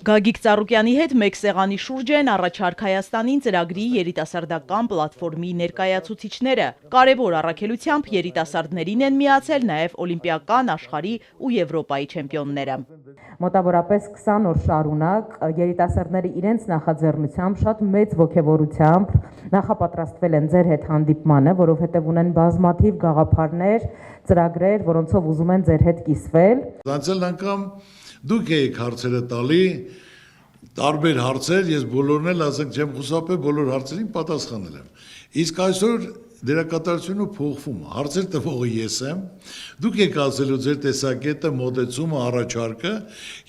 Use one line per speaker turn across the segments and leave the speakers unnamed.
Գագիկ Ծառուկյանի հետ մեկ սեղանի շուրջ են առաջարկ Հայաստանին ծրագրի երիտասարդական պլատֆորմի ներկայացուցիչները։ Կարևոր առաքելությամբ երիտասարդներին են միացել նաև օլիմպիական, աշխարհի ու Եվրոպայի չեմպիոնները։
Մոտավորապես 20 օր շարունակ երիտասարդները իրենց նախաձեռնությամբ շատ մեծ ոգևորությամբ նախապատրաստվել են ձեր հետ հանդիպմանը, որովհետև ունեն բազմաթիվ գաղափարներ, ծրագրեր, որոնցով ուզում են ձեր հետ կիսվել։
Անցյալ անգամ դուք եք հարցերը տալի, տարբեր հարցեր, ես բոլորն էլ ասենք չեմ խուսափել, բոլոր հարցերին պատասխանել եմ։ Իսկ այսօր դերակատարությունը փոխվում է, հարցեր տվողը ես եմ, դուք եք ասելու ձեր տեսակետը, մոտեցումը, առաջարկը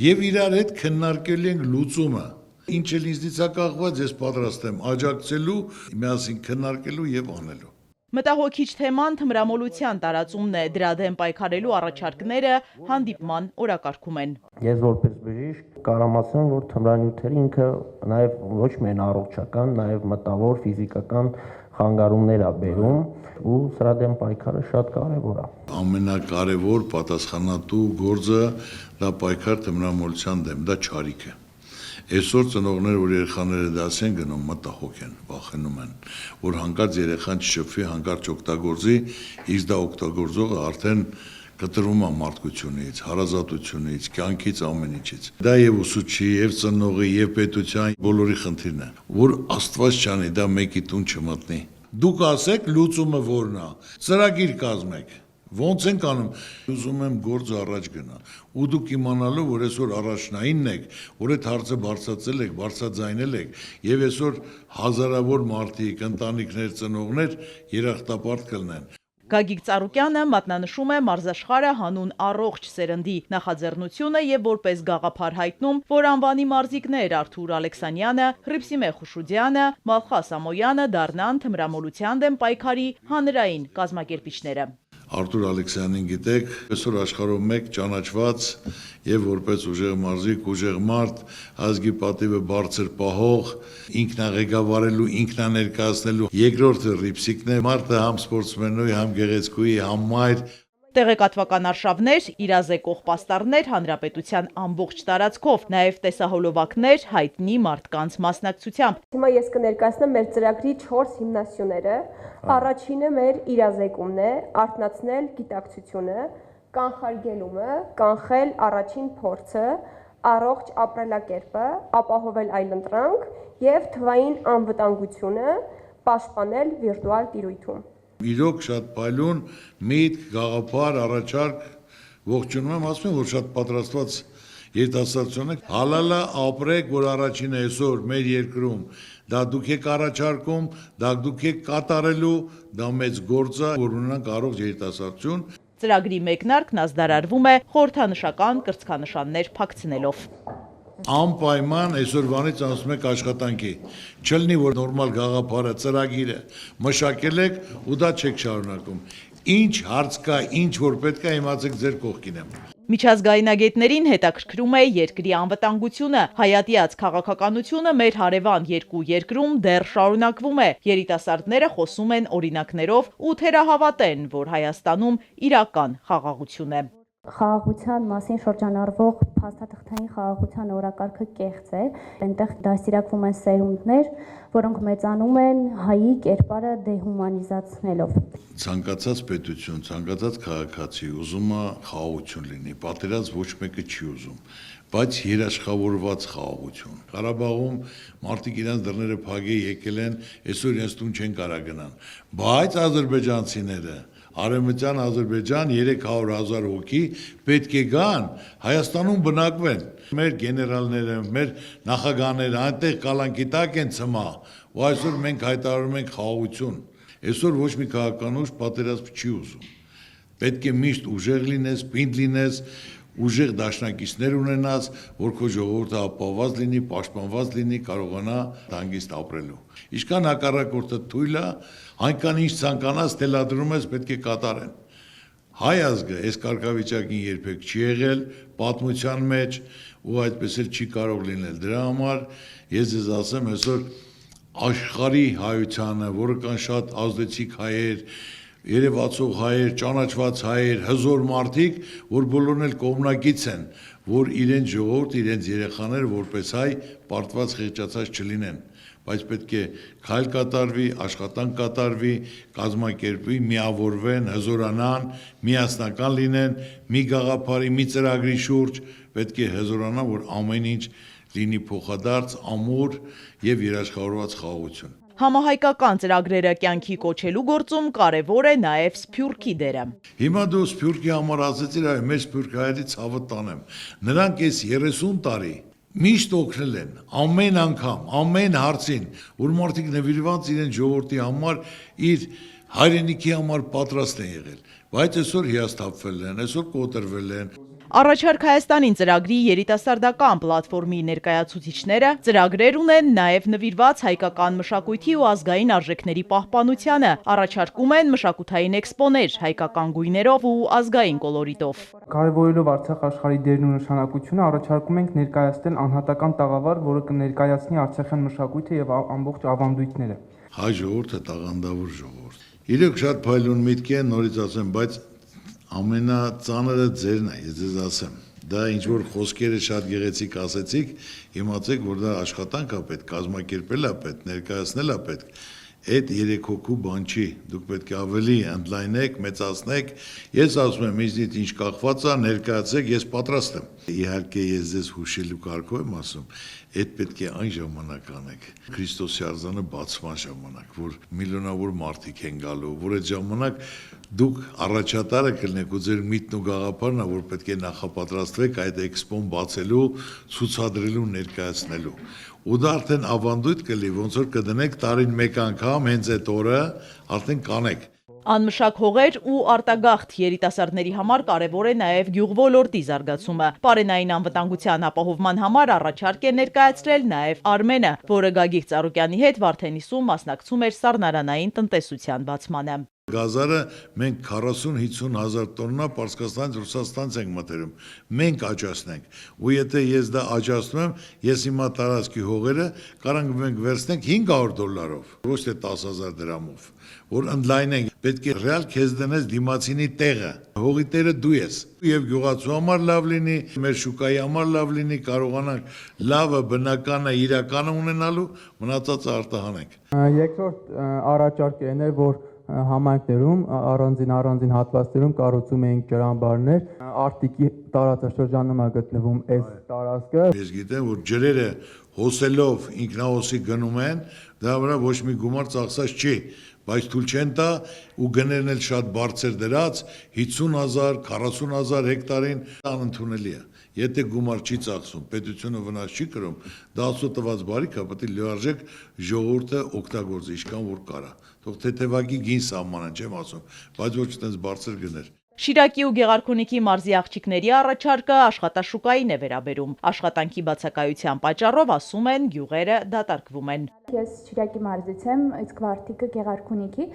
եւ իրար հետ քննարկելու ենք լուծումը։ Ինչ էլ ինձնից է կախված, ես պատրաստ եմ աջակցելու, միասին քննարկելու եւ անելու։
Մտահոգիչ թեման թմրամոլության տարածումն է, դրա դեմ պայքարելու առաջարկները հանդիպման օրակարգում են։
Ես որպես բժիշկ կարամ ասեմ, որ թմրանյութերը ինքը նաև ոչ միայն առողջական, նաև մտավոր, ֆիզիկական խանգարումներ է բերում ու սրա դեմ պայքարը շատ կարևոր է։
Ամենակարևոր պատասխանատու գործը դա պայքար թմրամոլության դեմ, դա չարիք է։ Այսօր ծնողներ, որ երեխաները դաս են գնում, մտահոգ են, վախենում են, որ հանկարծ երեխան չշփվի, հանկարծ օգտագործի, իսկ դա օգտագործողը արդեն կտրվում է մարդկությունից, հարազատությունից, կյանքից, ամեն ինչից։ Դա եւ ուսուցչի, եւ ծնողի, եւ պետության բոլորի խնդիրն է, որ Աստված չանի, դա մեկի տուն չմտնի։ Դուք ասեք լուծումը որն է, ծրագիր կազմեք։ Ոնց ենք անում, ուզում եմ գործը առաջ գնա, ու դուք իմանալու, որ այսօր առաջնայինն եք, որ այդ հարցը բարձրացել եք, բարձրաձայնել եք, եւ այսօր հազարավոր մարդիկ, ընտանիքներ, ծնողներ երախտապարտ կլինեն։
Գագիկ Ծառուկյանը մատնանշում է մարզաշխարհը հանուն առողջ սերնդի նախաձեռնությունը եւ որպես գաղափար հայտնում, որ անվանի մարզիկներ Արթուր Ալեքսանյանը, Հռիփսիմե Խուշուդյանը, Մալխա Սամոյանը դառնան թմրամոլության դեմ պայքարի հանրային կազմակերպիչները։
Արթուր Ալեքսյանին գիտեք, այսօր աշխարհում մեկ ճանաչված եւ որպես ուժեղ մարզիկ, ուժեղ մարդ, ազգի պատիվը բարձր պահող, ինքնաղեկավարելու, ինքնաներկայացնելու երկրորդը Հռիփսիկն է, մարդը համ սպորտսմենուի, համ գեղեցկուի, համ մայր։
Տեղեկատվական արշավներ, իրազեկող պաստառներ հանրապետության ամբողջ տարածքով, նաև տեսահոլովակներ հայտնի մարդկանց մասնակցությամբ։
Հիմա ես կներկայացնեմ մեր ծրագրի 4 հիմնասյուները։ Առաջինը մեր իրազեկումն է, արթնացնել գիտակցությունը, կանխարգելումը, կանխել առաջին փորձը, առողջ ապրելակերպը, ապահովել այլընտրանք եւ թվային անվտանգությունը, պաշտպանել վիրտուալ տիրույթում։
Իրոք շատ փայլուն միտք, գաղափար, առաջարկ, ողջունում եմ, ասում եմ, որ շատ պատրաստված երիտասարդություն եք, հալալա ապրեք, որ առաջինը այսօր մեր երկրում դա դուք եք առաջարկում, դա դուք եք կատարելու, դա մեծ գործ է, որ ունենանք առողջ երիտասարդություն։
Ծրագրի մեկնարկն ազդարարվում է խորհրդանշական կրծքանշաններ փակցնելով։
Անպայման այսօրվանից անցնում եք աշխատանքի, չլինի, որ նորմալ գաղափարը, ծրագիրը մշակել եք ու դա չեք շարունակում։ Ինչ հարց կա, ինչ որ պետք է, իմացեք ձեր կողքին եմ։
Միջազգայնագետներին հետաքրքրում է երկրի անվտանգությունը, հայատյաց քաղաքականությունը մեր հարևան երկու երկրում դեռ շարունակվում է, երիտասարդները խոսում են օրինակներով ու թերահավատ են, որ Հայաստանում իրական խաղաղություն է։
Խաղաղության մասին շրջանառվող փաստաթղթային խաղաղության օրակարգը կեղծ է, այնտեղ դաստիարակվում են սերունդներ, որոնք մեծանում են հայի կերպարը դեհումանիզացնելով։
Ցանկացած պետություն, ցանկացած քաղաքացի ուզում է խաղաղություն լինի, պատերազմ ոչ մեկը չի ուզում, բայց երաշխավորված խաղաղություն։ Ղարաբաղում մարդիկ իրենց դռները փակի եկել են, այսօր իրենց տուն չեն կարող գնան, բայց ադրբեջանցիները Արևմտյան Ադրբեջան 300,000 հոգի պետք է գան Հայաստանում բնակվեն։ Մեր գեներալները, մեր նախագահները այնտեղ կալանքի տակ են ցմա, ու այսօր մենք հայտարարում ենք խաղաղություն։ Այսօր ոչ մի քաղաքական ուժ պատերազմ չի ուզում։ Պետք է միշտ ուժեղ լինես, պինդ լինես, ուժեղ դաշնակիցներ ունենաս, որ քո ժողովուրդը ապահովված լինի, պաշտպանված լինի, կարողանա հանգիստ ապրելու։ Ինչքան հակառակորդը թույլ է, այնքան ինչ ցանկանաս թելադրում ես, պետք է կատարեն։ Հայ ազգը այս կարգավիճակին երբեք չի եղել պատմության մեջ ու այդպես էլ չի կարող լինել։ Դրա համար ես ձեզ ասեմ, այսօր աշխարհի հայությանը, որը կան շատ ազդեցիկ հայեր, երևացող հայեր, ճանաչված հայեր, հզոր մարդիկ, որ բոլորն էլ կողմնակից են, որ իրենց ժողովուրդ, իրենց երեխաները որպես հայ պարտված խեղճացած չլինեն, բայց պետք է քայլ կատարվի, աշխատանք կատարվի, կազմակերպվի, միավորվեն, հզորանան, միասնական լինեն, մի գաղափարի, մի ծրագրի շուրջ, պետք է հզորանան, որ ամեն ինչ լինի փոխադարձ, ամուր եւ երաշխավորված խաղաղություն։
Համահայկական ծրագրերը կյանքի կոչելու գործում կարևոր է նաև Սփյուռքի դերը։
Հիմա դու Սփյուռքի համար ասեցիր, այ մեր սփյուռքահայերի ցավը տանեմ։ Նրանք այս 30 տարի միշտ օգնել են, ամեն անգամ, ամեն հարցին, որ մարդիկ նվիրված իրեն ժողովրդի համար, իր հայրենիքի համար պատրաստ են եղել, բայց այսօր հիասթափվել են, այսօր կոտրվել են։
Առաջարկ Հայաստանին ծրագրի երիտասարդական պլատֆորմի ներկայացուցիչները ծրագրեր ունեն նաև նվիրված հայկական մշակույթի ու ազգային արժեքների պահպանությանը, առաջարկում են մշակութային էքսպոներ հայկական գույներով ու ազգային կոլորիտով։
Կարևորելով Արցախ աշխարհի դերն ու նշանակությունը, առաջարկում ենք ներկայացնել անհատական տաղավար, որը կներկայացնի արցախյան մշակույթը եւ ամբողջ ավանդույթները։
Հայ ժողովուրդը տաղանդավոր ժողովուրդ։ Իրոք շատ փայլուն միտք է, նորից ասեմ, բայց ամենածանրը ձերն է, ես ձեզ ասեմ, դա ինչ-որ խոսքերը շատ գեղեցիկ ասեցիք, իմացեք, որ դա աշխատանք է պետք, կազմակերպել է պետք, ներկայացնել է պետք, այդ 3 հոգու բան չի, դուք պետք է ավելի ընդլայնեք, մեծացնեք, ես ասում եմ, ինձնից ինչ կախված է, ներկայացեք, ես պատրաստ եմ։ Իհարկե ես ձեզ հուշելու կարգով եմ ասում, այդ պետք է այն ժամանակ անեք, Քրիստոսի արձանը բացման ժամանակ, որ միլիոնավոր մարդիկ են գալու, որ այդ ժամանակ դուք առաջատարը կլինեք ու ձեր միտն ու գաղափարն է, որ պետք է նախապատրաստվեք այդ էքսպոն բացելու, ցուցադրելու, ներկայացնելու։ Ու դա արդեն ավանդույթ կլի, ոնց որ կդնեք տարին մեկ անգամ, հենց այդ օրը արդեն կանեք։
Անմշակ հողեր ու արտագաղթ երիտասարդների համար կարևոր է նաև գյուղոլորտի զարգացումը։ Պարենային անվտանգության ապահովման համար առաջարկ է ներկայացրել նաև Արմենը, որը Գագիկ Ծառուկյանի հետ Վարդենիսում մասնակցում էր սառնարանային տնտեսության բացմանը։
Գազարը մենք 40-50 հազար տոննա Պարսկաստանից Ռուսաստանից ենք մտերում, մենք աճացնենք, ու եթե ես դա աճացնում եմ, ես հիմա տարածքի հողերը կարանք մենք վերցնենք $500, ոչ թե 10,000 դրամով, որ ընդլայնենք, պետք է ռեալ քեզ դնես դիմացինի տեղը, հողի տերը դու ես, եւ գյուղացու համար լավ լինի, մեր շուկայի համար լավ լինի, կարողանանք լավը, բնականը, իրականը ունենալու, մնացածը արտահանենք։
Երկրորդ առաջարկն է, որ համայնքներում առանձին հատվածներում կառուցում էինք ջրամբարներ, Արտիկի տարածաշրջանում է գտնվում այս տարածքը։
Ես գիտեմ, որ ջրերը հոսելով ինքնահոսի գնում են, դա վրա ոչ մի գումար ծախսած չի, բայց թույլ չեն տա ու գներն էլ շատ բարձր դրած 50,000, 40,000 հեկտարին անընդունելի է։ Եթե գումար չի ծախսում, պետությունը վնաս չի կրում, դա Աստծո տված բարիք է, պետք է լիարժեք ժողովուրդը օգտագործի, ինչքան որ կարա։ Թող թեթևակի գին սահմանեն, չեմ ասում, բայց ոչ այդպես բարձր գներ։
Շիրակի ու Գեղարքունիքի մարզի աղջիկների առաջարկը աշխատաշուկային է վերաբերում։ Աշխատանքի բացակայության պատճառով, ասում են, գյուղերը դատարկվում են։
Ես Շիրակի մարզից եմ, իսկ Վարդիկը Գեղարքունիքի,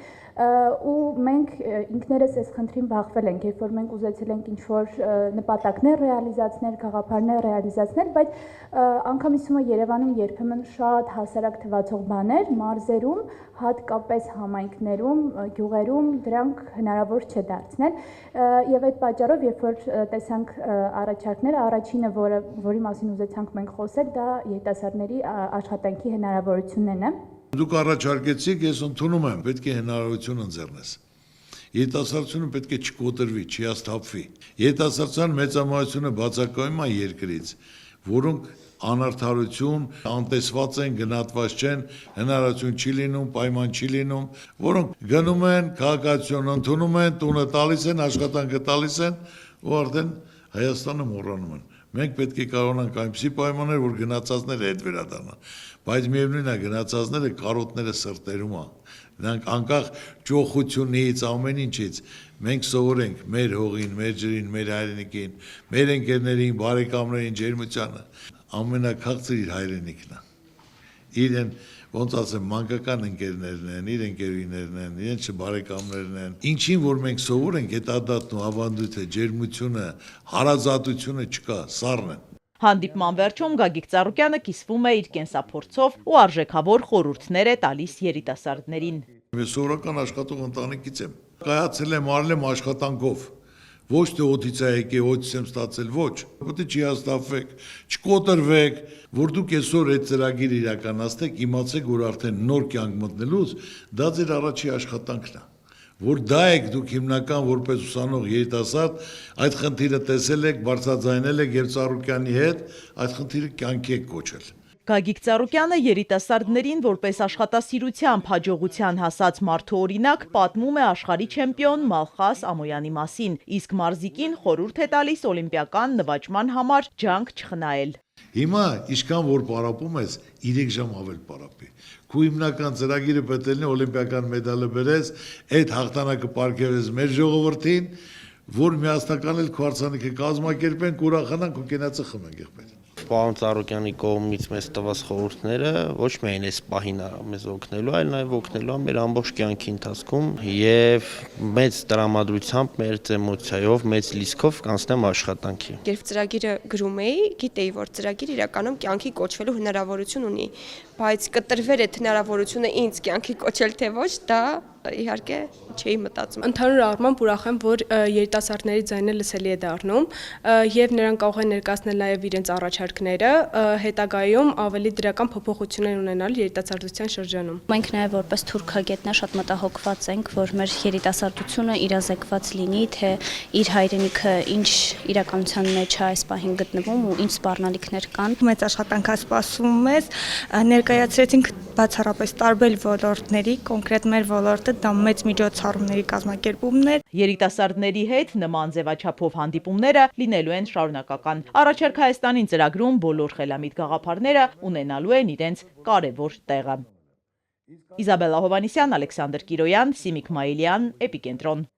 ու մենք ինքներս այս խնդրին բախվել ենք, երբ որ մենք ուզեցել ենք ինչ-որ նպատակներ ռեալիզացնել, գաղափարներ ռեալիզացնել, բայց անգամիսումը Երևանում երբեմն շատ հասարակ թվացող բաներ, մարզերում, հատկապես համայնքներում, գյուղերում դրանք հնարավոր չէ դարձնել, եւ այդ պատճառով, երբ որ տեսանք առաջարկները, առաջինը, որի մասին ուզեցանք մենք խոսել, դա երիտասարդների աշխատանքի հնարավորությունն է։
Դուք առաջարկեցիք, ես ընդունում եմ, պետք է հնարավորություն ընձեռնես։ Երիտասարդությունը պետք է չկոտրվի, չհիասթափվի։ Երիտասարդության մեծամասնությունը բացակայում է երկրից, որոնք անարդարություն, անտեսված են, գնահատված չեն, հնարավորություն չի լինում, պայման չի լինում, որոնք գնում են, քաղաքացիություն ընդունում են, տունը տալիս են, աշխատանքը տալիս են, ու արդեն Հայաստանը մոռանում են։ Մենք պետք է կարողանանք այնպիսի պայմաններ, որ գնացածները հետ վերադառնան, բայց միևնույն է գնացածները կարոտները սրտերում է։ Նրանք անկախ ճոխությունից, ամեն ինչից, մենք սովորենք մեր հողին, մեր ջրին, մեր հայրենիքին, մեր ընկերներին, բարեկամներին, ջերմությանը, ամենաքաղցր իր հայրենիքն է։ Իրեն ոնց ասեմ, մանկական ընկերներն են, իր ընկերուներն են, իրենց բարեկամներն են։ Ինչին որ մենք սովոր ենք, այդ ադատն ու ավանդույթը, ջերմությունը, հարազատությունը չկա, սառն են։
Հանդիպման վերջում Գագիկ Ծառուկյանը կիսվում է իր կենսափորձով ու արժեքավոր խորհուրդներ է տալիս երիտասարդներին։
Ես սովորական աշխատող ընտանիքից եմ։ Կայացել եմ, արել եմ աշխատանքով, Ոչ թե օդից է եկե, օդից եմ ստացել, ոչ։ Պետք է չհաստատվեք, չկոտրվեք, որ դուք այսօր այդ ծրագիրը իրականացնեք, իմացեք, որ արդեն նոր կյանք մտնելուց դա ձեր առաջի աշխատանքն է։ Որ դա եք դուք հիմնական որպես ուսանող երիտասարդ, այդ խնդիրը տեսել եք, բարձրաձայնել եք եւ Ծառուկյանի հետ, այդ խնդիրը կյանքի եք կոչել։
Գագիկ Ծառուկյանը երիտասարդներին որպես աշխատասիրությամբ հաջողության հասած մարդուօրինակ պատմում է աշխարհի չեմպիոն Մալխաս Ամոյանի մասին, իսկ մարզիկին խորհուրդ է տալիս օլիմպիական նվաճման համար ջանք չխնայել։
Հիմա ինչքան որ պարապում ես, 3 ժամ ավել պարապի։ Քու հիմնական ծրագիրը պետք է լինի օլիմպիական մեդալը բերես, այդ հաղթանակը պարգևես մեր ժողովրդին, որ միասնական էլ քո հարցանիքը կազմակերպենք, ուրախանանք ու կենացը խմենք եղբայր։
Պարոն Ծառուկյանի կողմից մեզ տված խորհուրդները ոչ միայն այս պահին մեզ օգնելու, այլ նաև օգնելու մեր ամբողջ կյանքի ընթացքում եւ մեծ տրամադրությամբ, մեր էմոցիայով, մեծ լիցքով կանցնեմ աշխատանքի։
Երբ ծրագիրը գրում էի, գիտեի, որ ծրագիրը իրականում կյանքի կոչվելու հնարավորություն ունի, բայց կտրվեր այդ հնարավորությունը ինձ կյանքի կոչել թե ոչ, դա իհարկե չէի մտածում։
Ընդհանուր առմամբ ուրախ եմ, որ երիտասարդների ձայնը լսելի է դառնում եւ նրանք կարող են ներկայացնել նաեւ իրենց առաջարկները, հետագայում ավելի դրական փոփոխություններ ունենալ երիտասարդության շրջանում։
Մենք նաեւ որպես թուրքագետներ շատ մտահոգված ենք, որ մեր երիտասարդությունը իրազեկված լինի, թե իր հայրենիքը ինչ իրականության մեջ է այս պահին գտնվում ու ինչ սպառնալիքներ կան։
Մեծ աշխատանք սպասում մեզ, ներկայացրեցինք բացառապես տարբեր ոլորտների, կոնկրետ մեր ոլորտը դա մեծ միջոցառումների կազմակերպումներ։
Երիտասարդների հետ նման ձևաչափով հանդիպումները լինելու են շարունակական։ Առաջարկ Հայաստանին ծրագրում բոլոր խելամիտ գաղափարները ունենալու են իրենց կարևոր տեղը։ Իզաբելլա Հովանիսյան, Ալեքսանդր Կիրոյան, Սիմիկ Մայիլյան, Էպիկենտրոն։